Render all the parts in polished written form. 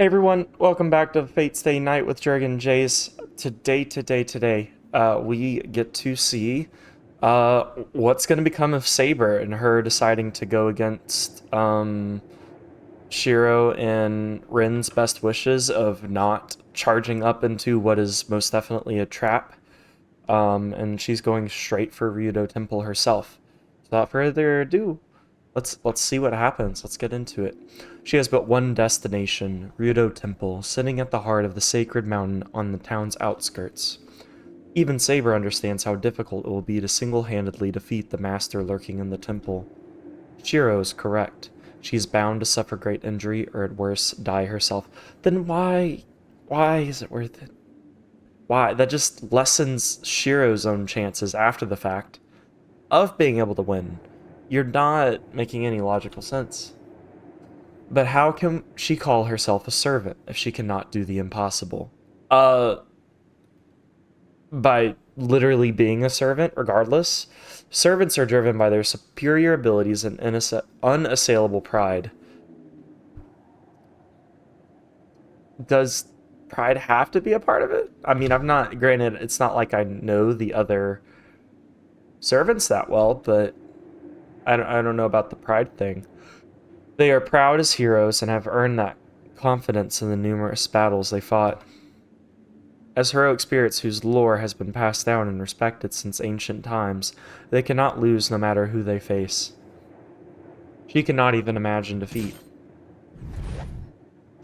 Hey everyone, welcome back to Fate Stay Night with Dragon Jace. Today, we get to see what's going to become of Saber and her deciding to go against Shiro and Rin's best wishes of not charging up into what is most definitely a trap. And she's going straight for Ryudo Temple herself. Without further ado, let's see what happens. Let's get into it. She has but one destination, Ryudo Temple, sitting at the heart of the sacred mountain on the town's outskirts. Even Saber understands how difficult it will be to single-handedly defeat the master lurking in the temple. Shiro is correct. She is bound to suffer great injury, or at worst, die herself. Then why is it worth it? Why? That just lessens Shiro's own chances after the fact of being able to win. You're not making any logical sense. But how can she call herself a servant if she cannot do the impossible? By literally being a servant, regardless. Servants are driven by their superior abilities and unassailable pride. Does pride have to be a part of it? I mean, granted, it's not like I know the other servants that well, but I don't know about the pride thing. They are proud as heroes and have earned that confidence in the numerous battles they fought. As heroic spirits whose lore has been passed down and respected since ancient times, they cannot lose no matter who they face. She cannot even imagine defeat.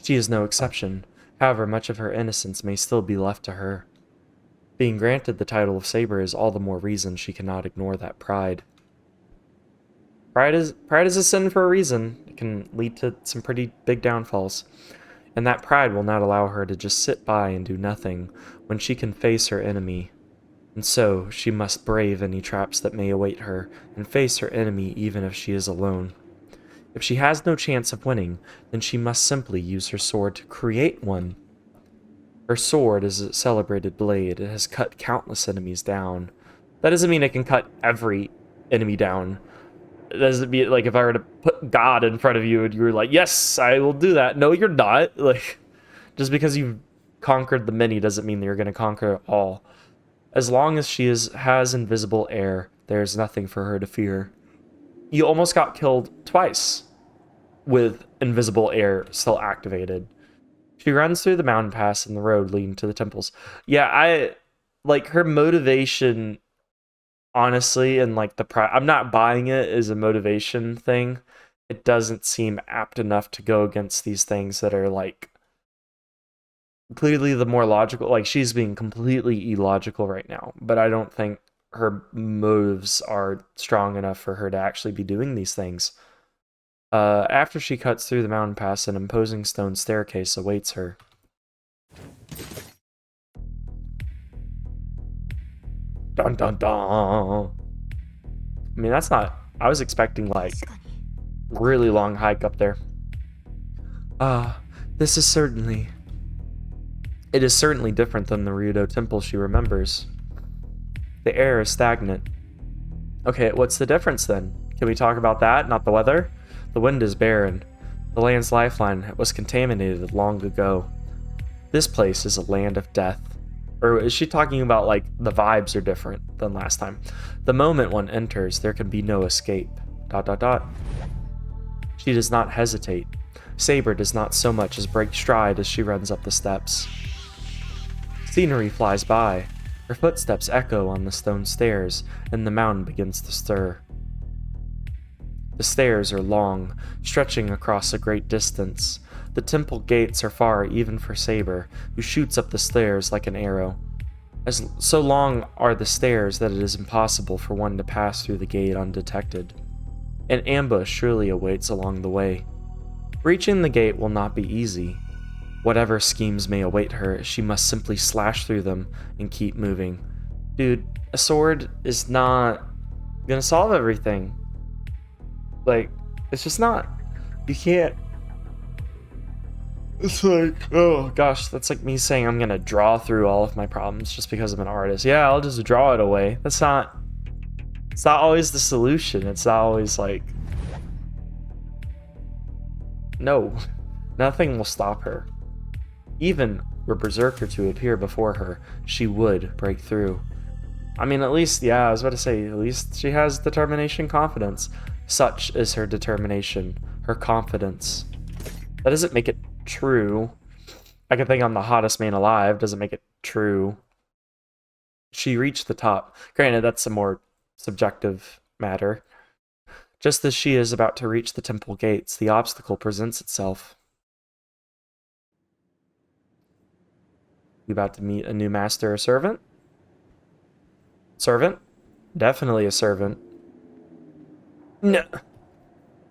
She is no exception. However, much of her innocence may still be left to her. Being granted the title of Saber is all the more reason she cannot ignore that pride. Pride is a sin for a reason. It can lead to some pretty big downfalls. And that pride will not allow her to just sit by and do nothing when she can face her enemy. And so, she must brave any traps that may await her and face her enemy even if she is alone. If she has no chance of winning, then she must simply use her sword to create one. Her sword is a celebrated blade. It has cut countless enemies down. That doesn't mean it can cut every enemy down. It doesn't mean, like, if I were to put God in front of you and you were like, yes, I will do that. No, you're not. Like, just because you've conquered the many doesn't mean that you're going to conquer all. As long as she has invisible air, there's nothing for her to fear. You almost got killed twice with invisible air still activated. She runs through the mountain pass and the road leading to the temples. Yeah, like, her motivation, honestly, and like I'm not buying it as a motivation thing. It doesn't seem apt enough to go against these things that are like clearly the more logical. Like, she's being completely illogical right now, but I don't think her motives are strong enough for her to actually be doing these things. After she cuts through the mountain pass, an imposing stone staircase awaits her. Dun dun dun. I mean, that's not... I was expecting, like, really long hike up there. This is certainly... It is certainly different than the Ryudo Temple she remembers. The air is stagnant. Okay, what's the difference then? Can we talk about that, not the weather? The wind is barren. The land's lifeline was contaminated long ago. This place is a land of death. Or is she talking about, like, the vibes are different than last time? The moment one enters, there can be no escape. ... She does not hesitate. Saber does not so much as break stride as she runs up the steps. Scenery flies by. Her footsteps echo on the stone stairs, and the mountain begins to stir. The stairs are long, stretching across a great distance. The temple gates are far even for Saber, who shoots up the stairs like an arrow. So long are the stairs that it is impossible for one to pass through the gate undetected. An ambush surely awaits along the way. Reaching the gate will not be easy. Whatever schemes may await her, she must simply slash through them and keep moving. Dude, a sword is not gonna solve everything. Like, it's just not. You can't. It's like, oh gosh, that's like me saying I'm gonna draw through all of my problems just because I'm an artist. Yeah, I'll just draw it away. It's not always the solution. It's not always like, no, nothing will stop her. Even were Berserker to appear before her, she would break through. I mean, at least, yeah, I was about to say, at least she has determination, confidence. Such is her determination, her confidence. That doesn't make it true. I can think I'm the hottest man alive, doesn't make it true. She reached the top. Granted, that's a more subjective matter. Just as she is about to reach the temple gates, the obstacle presents itself. You about to meet a new master or servant? Servant? Definitely a servant. No.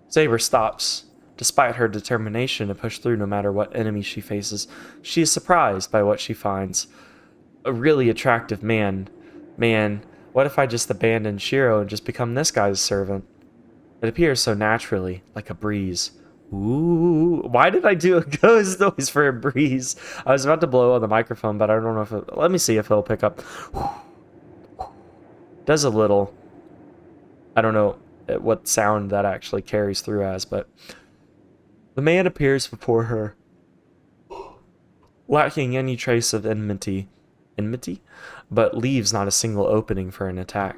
Saber stops. Despite her determination to push through no matter what enemy she faces, she is surprised by what she finds. A really attractive man. Man, what if I just abandon Shiro and just become this guy's servant? It appears so naturally, like a breeze. Ooh, why did I do a ghost noise for a breeze? I was about to blow on the microphone, but I don't know if it... Let me see if it'll pick up. Does a little. I don't know what sound that actually carries through as, but... The man appears before her, lacking any trace of enmity, but leaves not a single opening for an attack.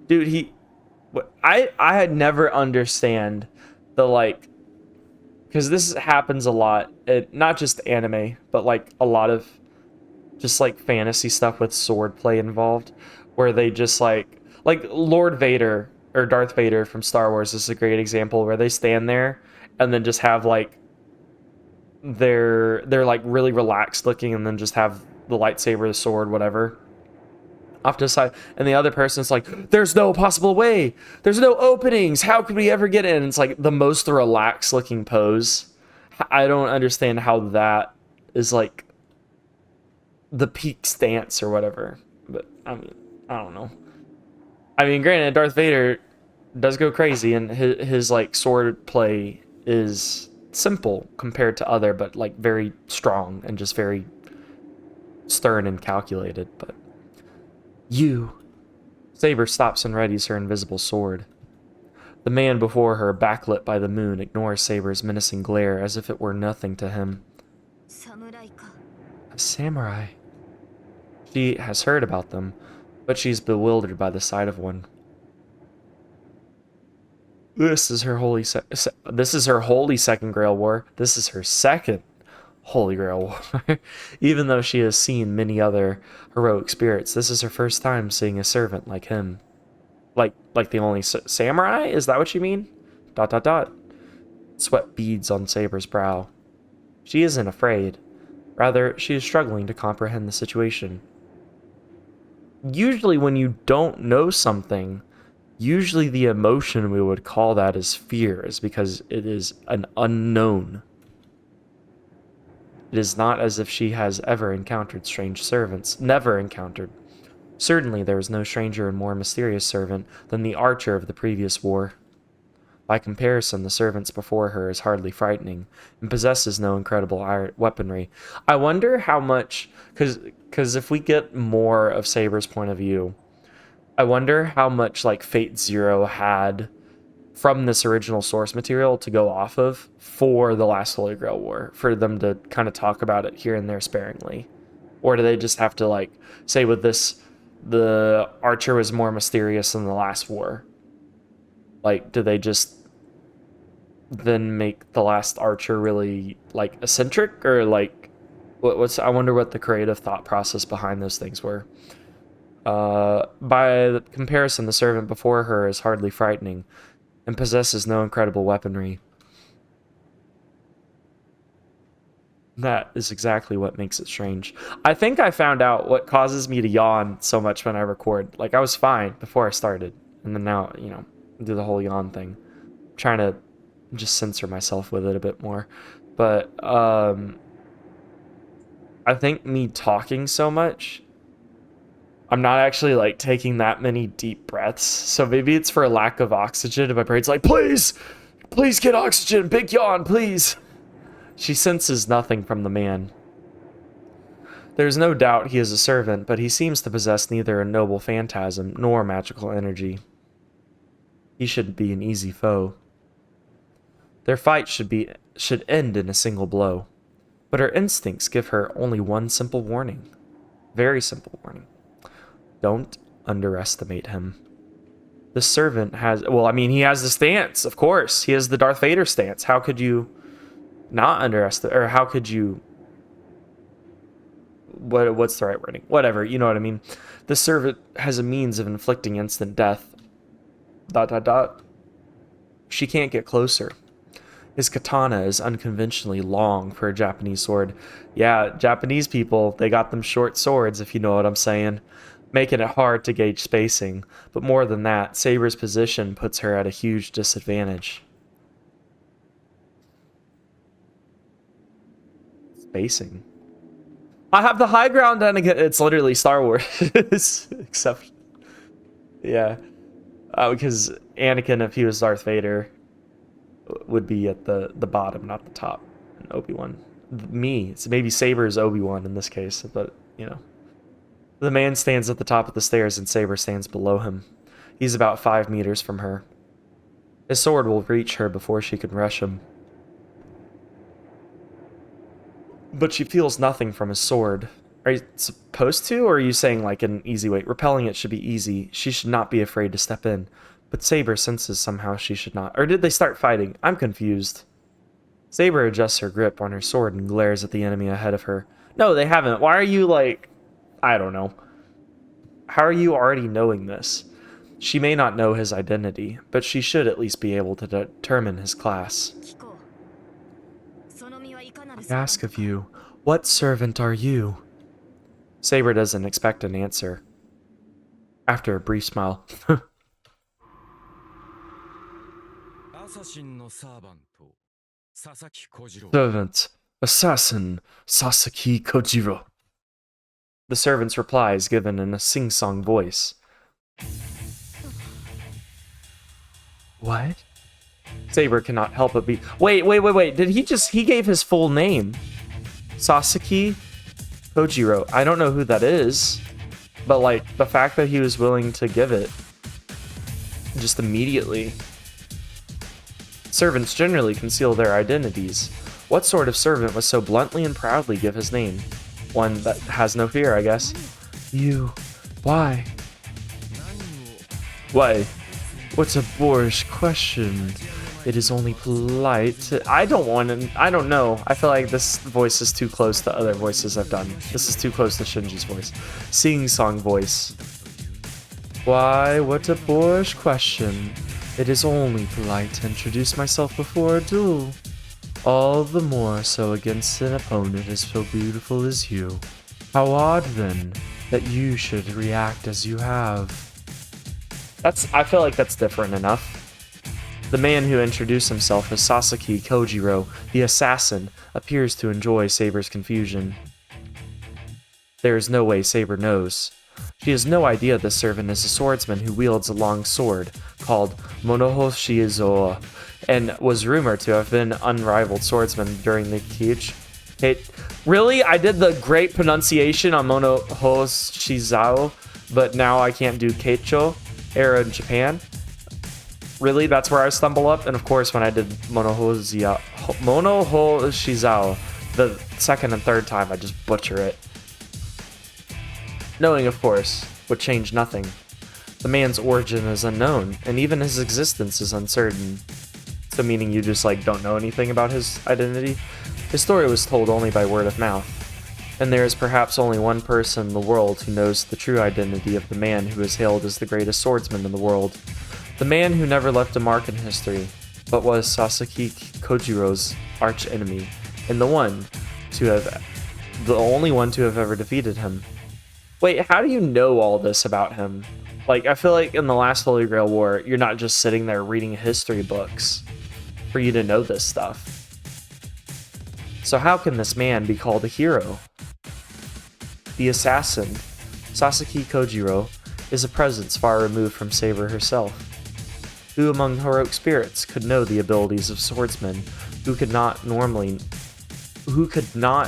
Dude, I had never understand the, like, because this happens a lot, not just anime, but like a lot of just like fantasy stuff with swordplay involved, where they just like Lord Vader or Darth Vader from Star Wars is a great example, where they stand there and then just have like they're like really relaxed looking, and then just have the lightsaber, the sword, whatever, off to the side, and the other person's like, there's no possible way, there's no openings, how could we ever get in? It's like the most relaxed looking pose. I don't understand how that is like the peak stance or whatever, but I mean, I don't know. I mean, granted, Darth Vader does go crazy, and his like sword play is simple compared to other, but like very strong and just very stern and calculated. But Saber stops and readies her invisible sword. The man before her, backlit by the moon, ignores Saber's menacing glare as if it were nothing to him. A samurai. She has heard about them, but she's bewildered by the sight of one. This is her holy second Grail War. This is her second Holy Grail War. Even though she has seen many other heroic spirits, this is her first time seeing a servant like him. Like the only samurai? Is that what you mean? ... Sweat beads on Saber's brow. She isn't afraid. Rather, she is struggling to comprehend the situation. Usually when you don't know something, usually the emotion we would call that is fear, is because it is an unknown. It is not as if she has ever encountered strange servants. Never encountered. Certainly there is no stranger and more mysterious servant than the archer of the previous war. By comparison, the servants before her is hardly frightening, and possesses no incredible weaponry. I wonder how much... Because if we get more of Saber's point of view, I wonder how much like Fate Zero had from this original source material to go off of for the last Holy Grail War, for them to kind of talk about it here and there sparingly. Or do they just have to like say with this, the archer was more mysterious than the last war? Like, do they just then make the last archer really like eccentric, or like I wonder what the creative thought process behind those things were. By comparison, the servant before her is hardly frightening, and possesses no incredible weaponry. That is exactly what makes it strange. I think I found out what causes me to yawn so much when I record. Like, I was fine before I started, and then now, you know, do the whole yawn thing. I'm trying to just censor myself with it a bit more. But, I think me talking so much, I'm not actually like taking that many deep breaths. So maybe it's for a lack of oxygen, and my brain's like, please get oxygen, big yawn, please. She senses nothing from the man. There's no doubt he is a servant, but he seems to possess neither a noble phantasm nor magical energy. He should be an easy foe. Their fight should end in a single blow. But her instincts give her only one simple warning. Very simple warning. Don't underestimate him. The servant has, well, I mean, he has the stance, of course. He has the Darth Vader stance. How could you not underestimate, or how could you, what's the right wording? Whatever, you know what I mean. The servant has a means of inflicting instant death. ... She can't get closer. His katana is unconventionally long for a Japanese sword. Yeah, Japanese people, they got them short swords, if you know what I'm saying, making it hard to gauge spacing. But more than that, Saber's position puts her at a huge disadvantage. Spacing. I have the high ground, and it's literally Star Wars. Except, yeah. Because Anakin, if he was Darth Vader, would be at the bottom, not the top. And Obi-Wan. It's maybe Saber's Obi-Wan in this case, but, you know. The man stands at the top of the stairs, and Saber stands below him. He's about 5 meters from her. His sword will reach her before she can rush him. But she feels nothing from his sword. Are you supposed to, or are you saying like an easy way? Repelling it should be easy. She should not be afraid to step in. But Saber senses somehow she should not. Or did they start fighting? I'm confused. Saber adjusts her grip on her sword and glares at the enemy ahead of her. No, they haven't. Why are you like... I don't know. How are you already knowing this? She may not know his identity, but she should at least be able to determine his class. I ask of you, what servant are you? Saber doesn't expect an answer. After a brief smile. Servant, assassin, Sasaki Kojiro. The servant's reply is given in a sing-song voice. What? Saber cannot help but be... Wait. Did he gave his full name. Sasaki Kojiro. I don't know who that is. But, like, the fact that he was willing to give it just immediately. Servants generally conceal their identities. What sort of servant would so bluntly and proudly give his name? One that has no fear, I guess. You. Why? Why? What's a boorish question? It is only polite. I don't know. I feel like this voice is too close to other voices I've done. This is too close to Shinji's voice. Sing-song voice. Why, what a boorish question. It is only polite to introduce myself before a duel. All the more so against an opponent as so beautiful as you. How odd, then, that you should react as you have. I feel like that's different enough. The man who introduced himself as Sasaki Kojiro, the assassin, appears to enjoy Saber's confusion. There is no way Saber knows. She has no idea this servant is a swordsman who wields a long sword, called Monoho Shizoa, and was rumored to have been unrivaled swordsman during the Keiichi. Really? I did the great pronunciation on Monoho Shizao, but now I can't do Keicho era in Japan? Really? That's where I stumble up? And of course, when I did Monoho Shizao, the second and third time, I just butcher it. Knowing, of course, would change nothing. The man's origin is unknown, and even his existence is uncertain. So meaning you just, like, don't know anything about his identity? His story was told only by word of mouth. And there is perhaps only one person in the world who knows the true identity of the man who is hailed as the greatest swordsman in the world. The man who never left a mark in history, but was Sasaki Kojiro's arch-enemy, and the only one to have ever defeated him. Wait, how do you know all this about him? Like, I feel like in the last Holy Grail War, you're not just sitting there reading history books for you to know this stuff. So how can this man be called a hero? The assassin, Sasaki Kojiro, is a presence far removed from Saber herself. Who among heroic spirits could know the abilities of swordsmen who could not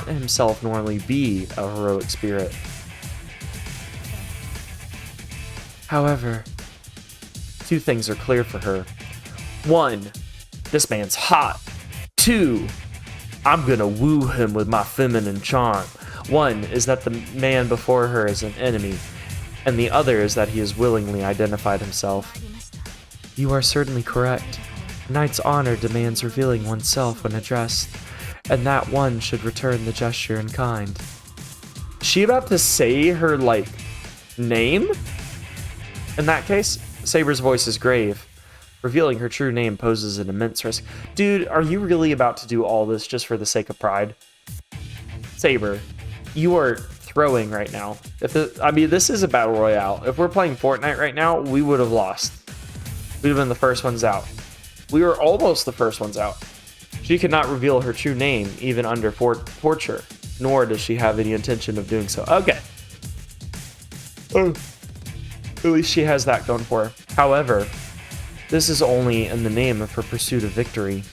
himself normally be a heroic spirit? However, two things are clear for her. 1, this man's hot. 2, I'm gonna woo him with my feminine charm. One is that the man before her is an enemy, and the other is that he has willingly identified himself. You are certainly correct. A knight's honor demands revealing oneself when addressed, and that one should return the gesture in kind. Is she about to say her, like, name? In that case, Saber's voice is grave. Revealing her true name poses an immense risk. Dude, are you really about to do all this just for the sake of pride? Saber, you are throwing right now. I mean, this is a battle royale. If we're playing Fortnite right now, we would have lost. We'd have been the first ones out. We were almost the first ones out. She could not reveal her true name, even under torture, nor does she have any intention of doing so. Okay. At least she has that going for her. However, this is only in the name of her pursuit of victory.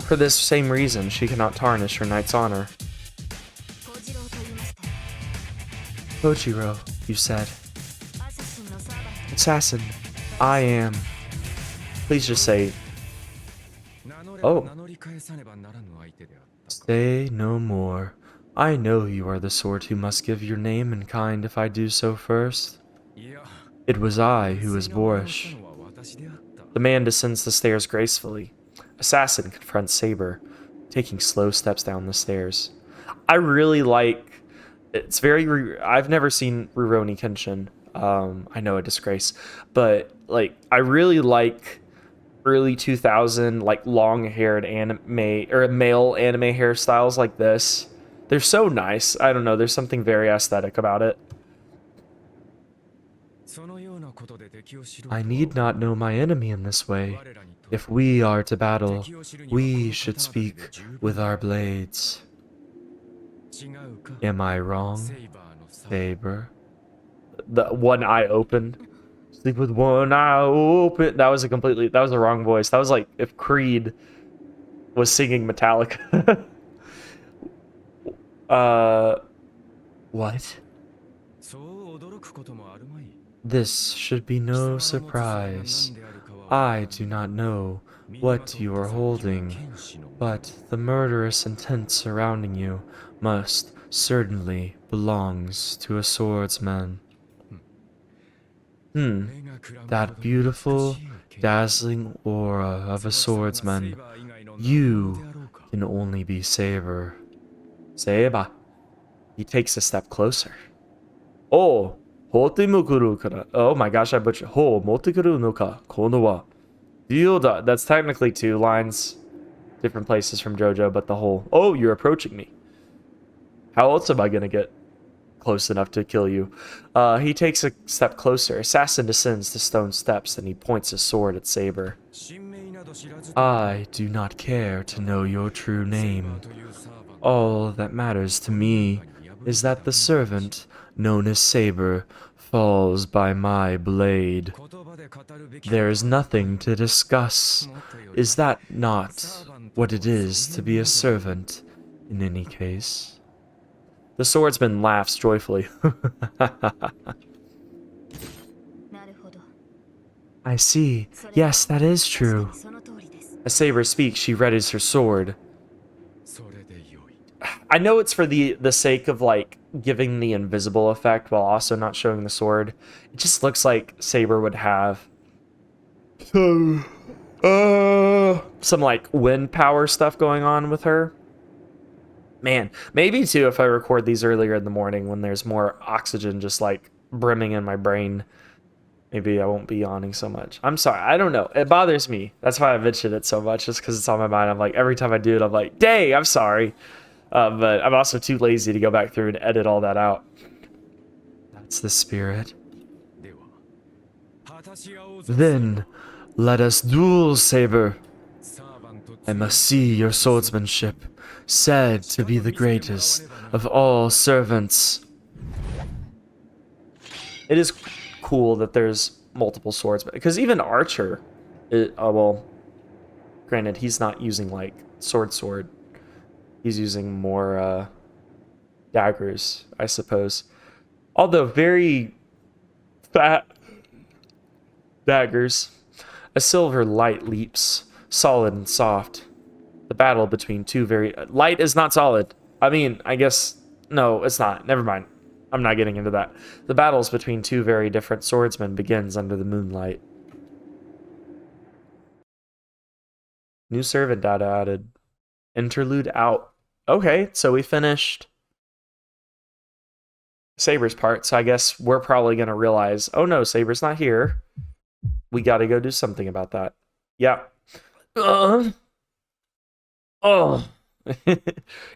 For this same reason, she cannot tarnish her knight's honor. Kojiro, you said. Assassin, I am. Please just say, oh. Say no more. I know you are the sword who must give your name in kind if I do so first. It was I who was boorish. The man descends the stairs gracefully. Assassin confronts Saber, taking slow steps down the stairs. I really like... It's very... I've never seen Rurouni Kenshin. I know, a disgrace. But, like, I really like early 2000, like, long-haired anime... or male anime hairstyles like this. They're so nice. I don't know. There's something very aesthetic about it. I need not know my enemy in this way. If we are to battle, we should speak with our blades. Am I wrong, Saber? The one eye open. Sleep with one eye open. That was a wrong voice. That was like if Creed was singing Metallica. What? This should be no surprise. I do not know what you are holding, but the murderous intent surrounding you must certainly belongs to a swordsman. That beautiful, dazzling aura of a swordsman. You can only be Saber. Saber. He takes a step closer. Oh! Oh my gosh, I butchered. Ho, motekuru no ka, kono wa. Ryuda. That's technically two lines. Different places from JoJo, but the whole. Oh, you're approaching me. How else am I gonna get close enough to kill you? He takes a step closer. Assassin descends the stone steps, and he points his sword at Saber. I do not care to know your true name. All that matters to me is that the servant known as Saber falls by my blade. There is nothing to discuss. Is that not what it is to be a servant in any case? The swordsman laughs joyfully. I see. Yes, that is true. As Saber speaks, she readies her sword. I know it's for the sake of, like, giving the invisible effect while also not showing the sword. It just looks like Saber would have some, like, wind power stuff going on with her. Man, maybe, too, if I record these earlier in the morning when there's more oxygen just, like, brimming in my brain, maybe I won't be yawning so much. I'm sorry. I don't know. It bothers me. That's why I mentioned it so much, just because it's on my mind. I'm like, every time I do it, I'm like, dang, I'm sorry. But I'm also too lazy to go back through and edit all that out. That's the spirit. Then, let us duel, Saber. I must see your swordsmanship, said to be the greatest of all servants. It is cool that there's multiple swords, because even Archer, well, granted, he's not using, like, sword. He's using more daggers, I suppose. Although very fat daggers. A silver light leaps, solid and soft. The battle between two very... Light is not solid. I mean, I guess... No, it's not. Never mind. I'm not getting into that. The battles between two very different swordsmen begins under the moonlight. New servant data added. Interlude out. Okay, so we finished Saber's part, so I guess we're probably going to realize, oh no, Saber's not here. We got to go do something about that. Yeah. Oh.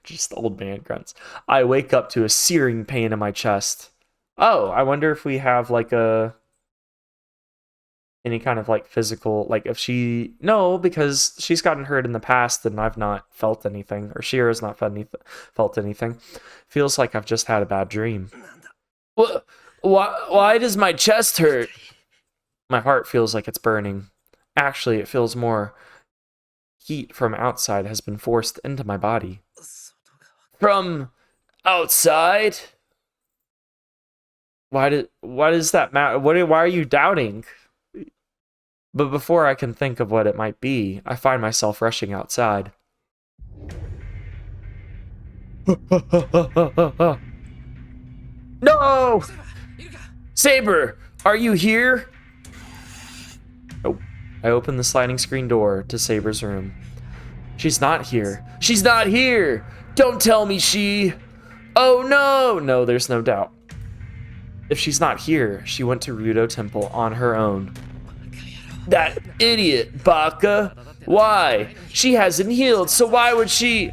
Just old man grunts. I wake up to a searing pain in my chest. Oh, I wonder if we have like any kind of like physical, like if she... No, because she's gotten hurt in the past and I've not felt anything, or Shira's not felt anything. Feels like I've just had a bad dream. Why does my chest hurt? My heart feels like it's burning. Actually, it feels more... Heat from outside has been forced into my body. From outside? Why does that matter? Why are you doubting? But before I can think of what it might be, I find myself rushing outside. No! Saber, are you here? Nope. I open the sliding screen door to Saber's room. She's not here. She's not here! Don't tell me she... Oh no! No, there's no doubt. If she's not here, she went to Rudo Temple on her own. That idiot, Baka! Why? She hasn't healed, so why would she...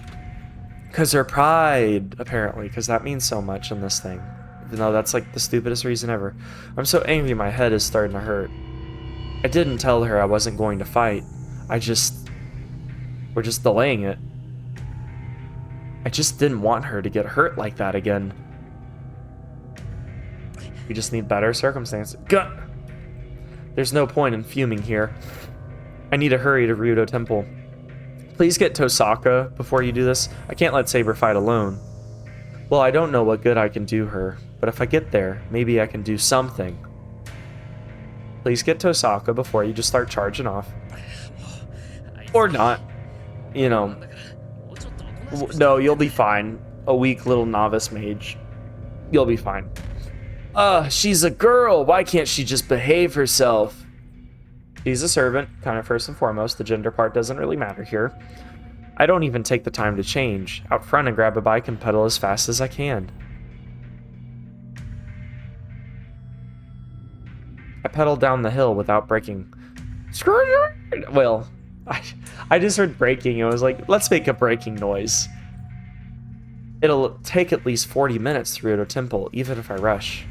Because her pride, apparently, because that means so much in this thing. Even though that's like the stupidest reason ever. I'm so angry my head is starting to hurt. I didn't tell her I wasn't going to fight. We're just delaying it. I just didn't want her to get hurt like that again. We just need better circumstances. Gah! There's no point in fuming here. I need to hurry to Ryudo Temple. Please get Tosaka before you do this. I can't let Saber fight alone. Well, I don't know what good I can do her, but if I get there, maybe I can do something. Please get Tosaka before you just start charging off. Or not. You know. No, you'll be fine. A weak little novice mage. You'll be fine. She's a girl. Why can't she just behave herself? She's a servant, kind of first and foremost. The gender part doesn't really matter here. I don't even take the time to change. Out front and grab a bike and pedal as fast as I can. I pedaled down the hill without braking. Screw you! Well, I just heard braking. I was like, let's make a braking noise. It'll take at least 40 minutes to Ryudo Temple, even if I rush.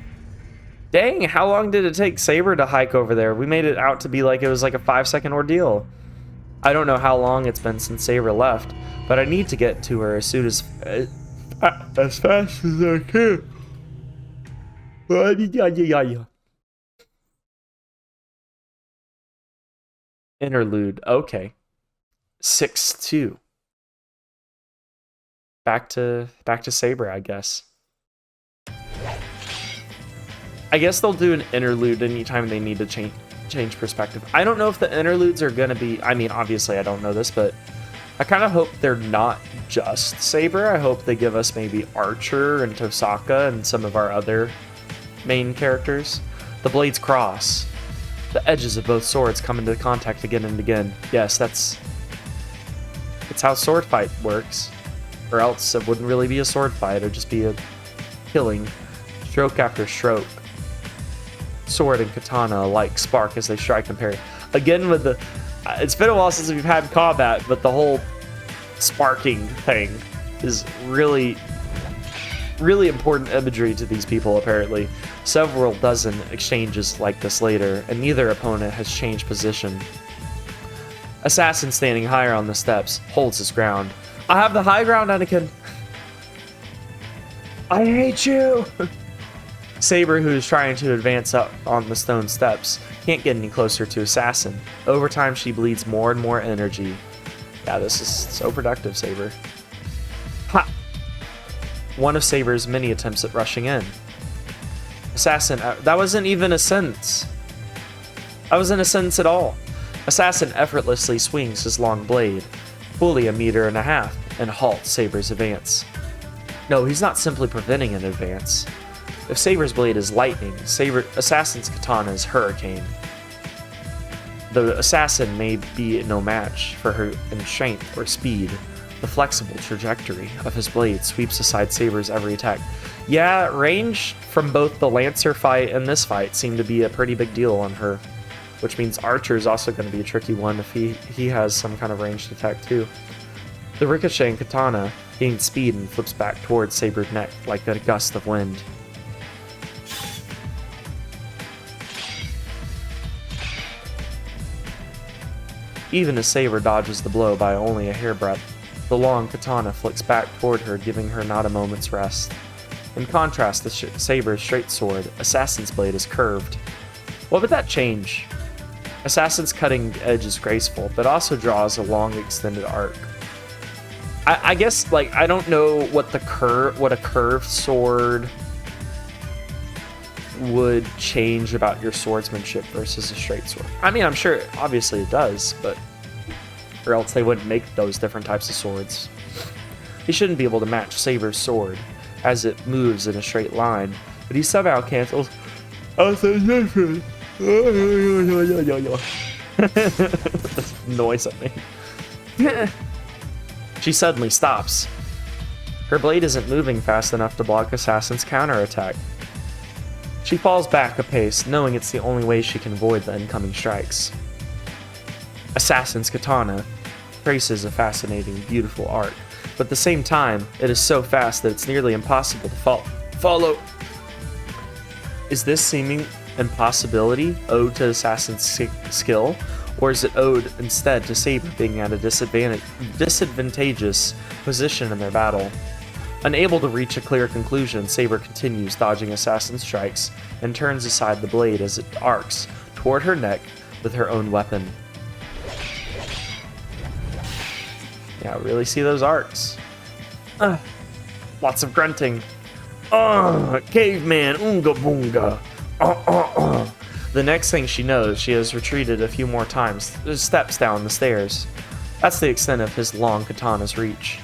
Dang, how long did it take Saber to hike over there? We made it out to be like it was like a 5-second ordeal. I don't know how long it's been since Saber left, but I need to get to her as soon as fast as I can. Interlude. Okay. 6-2. Back to Saber, I guess. I guess they'll do an interlude anytime they need to change perspective. I don't know if the interludes are gonna be... I mean, obviously I don't know this, but I kind of hope they're not just Saber. I hope they give us maybe Archer and Tosaka and some of our other main characters. The blades cross. The edges of both swords come into contact again and again. Yes, that's how sword fight works. Or else it wouldn't really be a sword fight. It'd just be a killing. Stroke after stroke. Sword and katana alike spark as they strike and parry. Again with the... It's been a while since we've had combat, but the whole sparking thing is really important imagery to these people, apparently. Several dozen exchanges like this later, and neither opponent has changed position. Assassin standing higher on the steps holds his ground. I have the high ground, Anakin! I hate you! Saber, who is trying to advance up on the stone steps, can't get any closer to Assassin. Over time, she bleeds more and more energy. Yeah, this is so productive, Saber. Ha! One of Saber's many attempts at rushing in. Assassin, that wasn't even a sentence. That wasn't a sentence at all. Assassin effortlessly swings his long blade. fully 1.5 meters, and halts Saber's advance. No, he's not simply preventing an advance. If Saber's blade is lightning, Assassin's katana is hurricane. The assassin may be no match for her in strength or speed. The flexible trajectory of his blade sweeps aside Saber's every attack. Yeah, range from both the Lancer fight and this fight seem to be a pretty big deal on her, which means Archer is also going to be a tricky one if he has some kind of ranged attack too. The ricocheting katana gains speed and flips back towards Saber's neck like a gust of wind. Even as Saber dodges the blow by only a hairbreadth, the long katana flicks back toward her, giving her not a moment's rest. In contrast to Saber's straight sword, Assassin's blade is curved. What would that change? Assassin's cutting edge is graceful, but also draws a long extended arc. I guess, like, I don't know what a curved sword would change about your swordsmanship versus a straight sword. I mean, I'm sure obviously it does, but or else they wouldn't make those different types of swords. He shouldn't be able to match Saber's sword as it moves in a straight line, but he somehow cancels noise at me. She suddenly stops. Her blade isn't moving fast enough to block Assassin's counterattack. She falls back a pace, knowing it's the only way she can avoid the incoming strikes. Assassin's katana traces a fascinating, beautiful arc, but at the same time, it is so fast that it's nearly impossible to follow. Is this seeming impossibility owed to Assassin's skill, or is it owed instead to Saber being at a disadvantageous position in their battle? Unable to reach a clear conclusion, Saber continues dodging Assassin's strikes and turns aside the blade as it arcs toward her neck with her own weapon. Yeah, really see those arcs. Lots of grunting. Caveman, oonga boonga. The next thing she knows, she has retreated a few more steps down the stairs. That's the extent of his long katana's reach.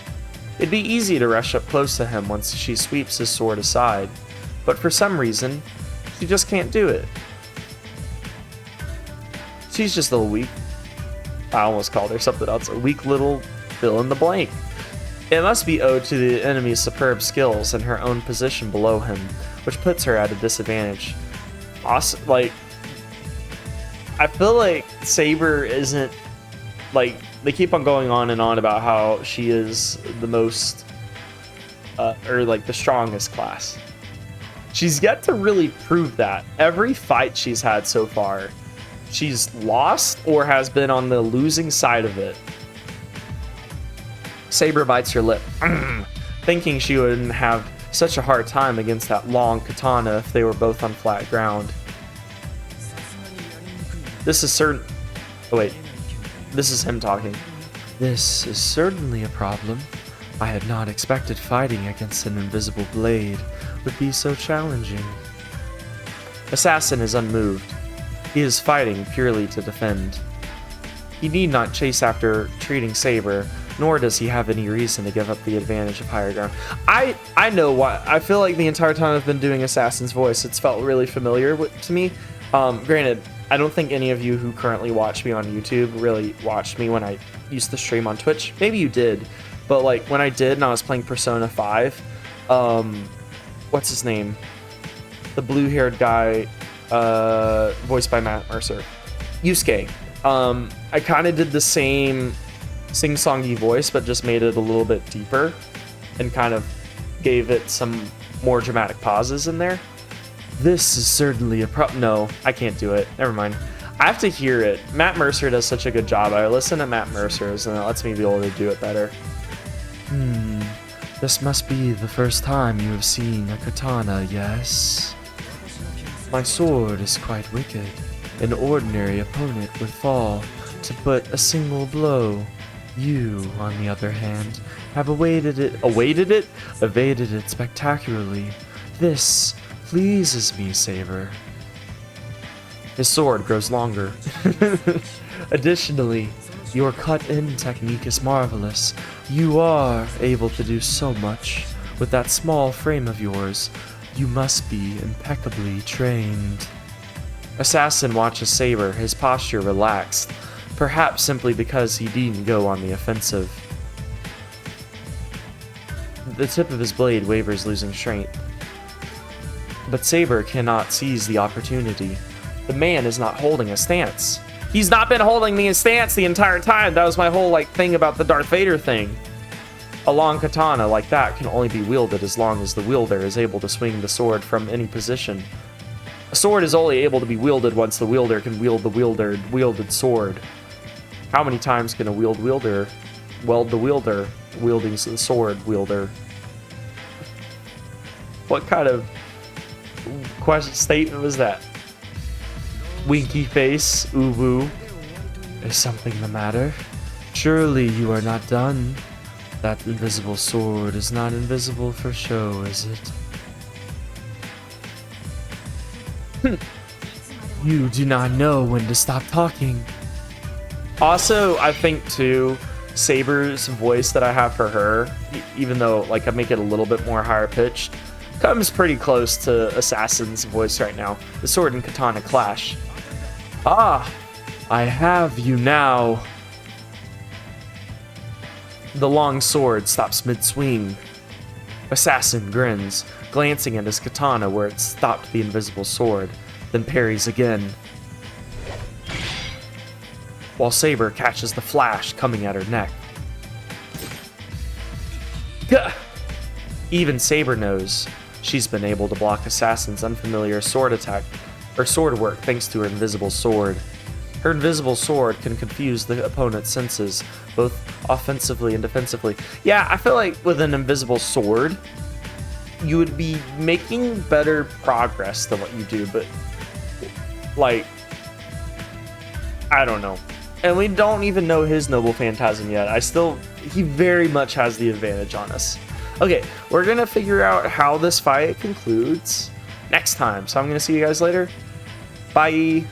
It'd be easy to rush up close to him once she sweeps his sword aside, but for some reason, she just can't do it. She's just a weak... I almost called her something else. A weak little fill in the blank. It must be owed to the enemy's superb skills and her own position below him, which puts her at a disadvantage. Awesome, like... I feel like Saber isn't... Like, they keep on going on and on about how she is the most... or, like, the strongest class. She's yet to really prove that. Every fight she's had so far, she's lost or has been on the losing side of it. Saber bites her lip, thinking she wouldn't have such a hard time against that long katana if they were both on flat ground. This is certain... Oh wait, this is him talking. This is certainly a problem. I had not expected fighting against an invisible blade would be so challenging. Assassin is unmoved. He is fighting purely to defend. He need not chase after treating Saber, nor does he have any reason to give up the advantage of higher ground. I know why. I feel like the entire time I've been doing Assassin's voice, it's felt really familiar to me. Granted, I don't think any of you who currently watch me on YouTube really watched me when I used to stream on Twitch. Maybe you did, but like when I did and I was playing Persona 5, what's his name? The blue-haired guy, voiced by Matt Mercer. Yusuke. I kind of did the same sing-songy voice, but just made it a little bit deeper and kind of gave it some more dramatic pauses in there. This is certainly a No, I can't do it. Never mind. I have to hear it. Matt Mercer does such a good job. I listen to Matt Mercer's and it lets me be able to do it better. This must be the first time you have seen a katana, yes? My sword is quite wicked. An ordinary opponent would fall to but a single blow. You, on the other hand, have evaded it spectacularly. This pleases me, Saber. His sword grows longer. Additionally, Your cut-in technique is marvelous. You are able to do so much with that small frame of yours. You must be impeccably trained. Assassin watches Saber, his posture relaxed, perhaps simply because he didn't go on the offensive. The tip of his blade wavers, losing strength. But Saber cannot seize the opportunity. The man is not holding a stance. He's not been holding the stance the entire time. That was my whole thing about the Darth Vader thing. A long katana like that can only be wielded as long as the wielder is able to swing the sword from any position. A sword is only able to be wielded once the wielder can wield the wielded sword. How many times can a wielder weld the wielder wielding the sword wielder? What kind of statement was that? Winky face, uwu. Is something the matter? Surely you are not done. That invisible sword is not invisible for show, is it? You do not know when to stop talking. Also, I think too, Saber's voice that I have for her, even though I make it a little bit more higher pitched, comes pretty close to Assassin's voice right now. The sword and katana clash. Ah, I have you now. The long sword stops mid-swing. Assassin grins, glancing at his katana where it stopped the invisible sword, then parries again. While Saber catches the flash coming at her neck. Gah! Even Saber knows she's been able to block Assassin's unfamiliar sword attack, or sword work, thanks to her invisible sword. Her invisible sword can confuse the opponent's senses, both offensively and defensively. Yeah, I feel like with an invisible sword, you would be making better progress than what you do, but I don't know. And we don't even know his Noble Phantasm yet. He very much has the advantage on us. Okay, we're gonna figure out how this fight concludes next time. So I'm gonna see you guys later. Bye.